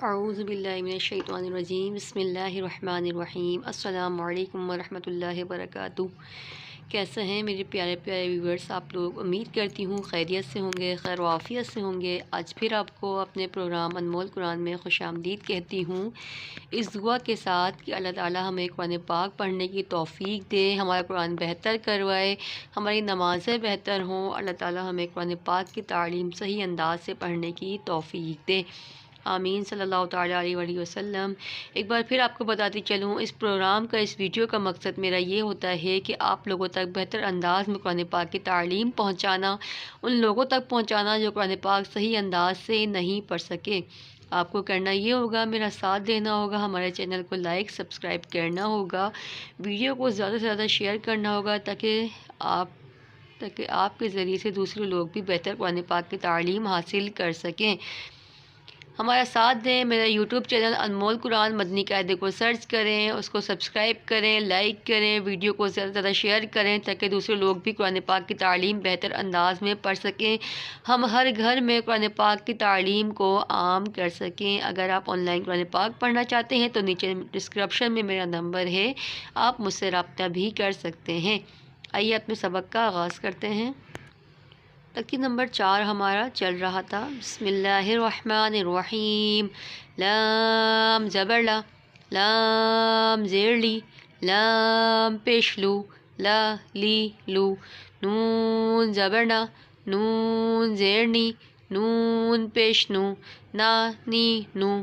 اعوذ باللہ من الشیطان الرجیم بسم اللہ الرحمن الرحیم السلام علیکم ورحمۃ اللہ وبرکاتہ۔ کیسے ہیں میرے پیارے پیارے ویورز؟ آپ لوگ امید کرتی ہوں خیریت سے ہوں گے، خیر و عافیت سے ہوں گے۔ آج پھر آپ کو اپنے پروگرام انمول قرآن میں خوش آمدید کہتی ہوں، اس دعا کے ساتھ کہ اللہ تعالی ہمیں قرآن پاک پڑھنے کی توفیق دے، ہمارا قرآن بہتر کروائے، ہماری نمازیں بہتر ہوں، اللہ تعالی ہمیں قرآن پاک کی تعلیم صحیح انداز سے پڑھنے کی توفیق دے، آمین صلی اللہ تعالیٰ علیہ وآلہ وسلم۔ ایک بار پھر آپ کو بتاتی چلوں، اس پروگرام کا، اس ویڈیو کا مقصد میرا یہ ہوتا ہے کہ آپ لوگوں تک بہتر انداز میں قرآن پاک کی تعلیم پہنچانا، ان لوگوں تک پہنچانا جو قرآن پاک صحیح انداز سے نہیں پڑھ سکے۔ آپ کو کرنا یہ ہوگا، میرا ساتھ دینا ہوگا، ہمارے چینل کو لائک سبسکرائب کرنا ہوگا، ویڈیو کو زیادہ سے زیادہ شیئر کرنا ہوگا تاکہ آپ کے ذریعے سے دوسرے لوگ بھی بہتر قرآن پاک کی تعلیم حاصل کر سکیں۔ ہمارا ساتھ دیں، میرا یوٹیوب چینل انمول قرآن مدنی قاعدے کو سرچ کریں، اس کو سبسکرائب کریں، لائک کریں، ویڈیو کو زیادہ سے زیادہ شیئر کریں تاکہ دوسرے لوگ بھی قرآن پاک کی تعلیم بہتر انداز میں پڑھ سکیں، ہم ہر گھر میں قرآن پاک کی تعلیم کو عام کر سکیں۔ اگر آپ آن لائن قرآن پاک پڑھنا چاہتے ہیں تو نیچے ڈسکرپشن میں میرا نمبر ہے، آپ مجھ سے رابطہ بھی کر سکتے ہیں۔ آئیے اپنے سبق کا آغاز کرتے ہیں۔ ترتیب نمبر 4 ہمارا چل رہا تھا، بسم اللہ الرحمن الرحیم، لام زبر لا، لام زیر لی، لام پیش لو، لا لی لو، نون زبر نا، نون زیر نی، نون پیش نو، نا نی نو۔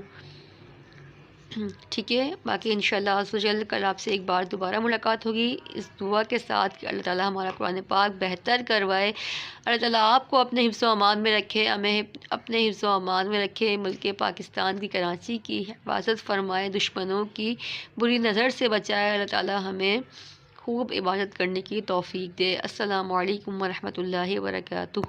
ٹھیک ہے، باقی انشاءاللہ عز و جل کل آپ سے ایک بار دوبارہ ملاقات ہوگی اس دعا کے ساتھ کہ اللہ تعالیٰ ہمارا قرآن پاک بہتر کروائے، اللہ تعالیٰ آپ کو اپنے حفظ و امان میں رکھے، ہمیں اپنے حفظ و امان میں رکھے، ملک پاکستان کی کراچی کی حفاظت فرمائے، دشمنوں کی بری نظر سے بچائے، اللہ تعالیٰ ہمیں خوب عبادت کرنے کی توفیق دے۔ السلام علیکم ورحمۃ اللہ وبرکاتہ۔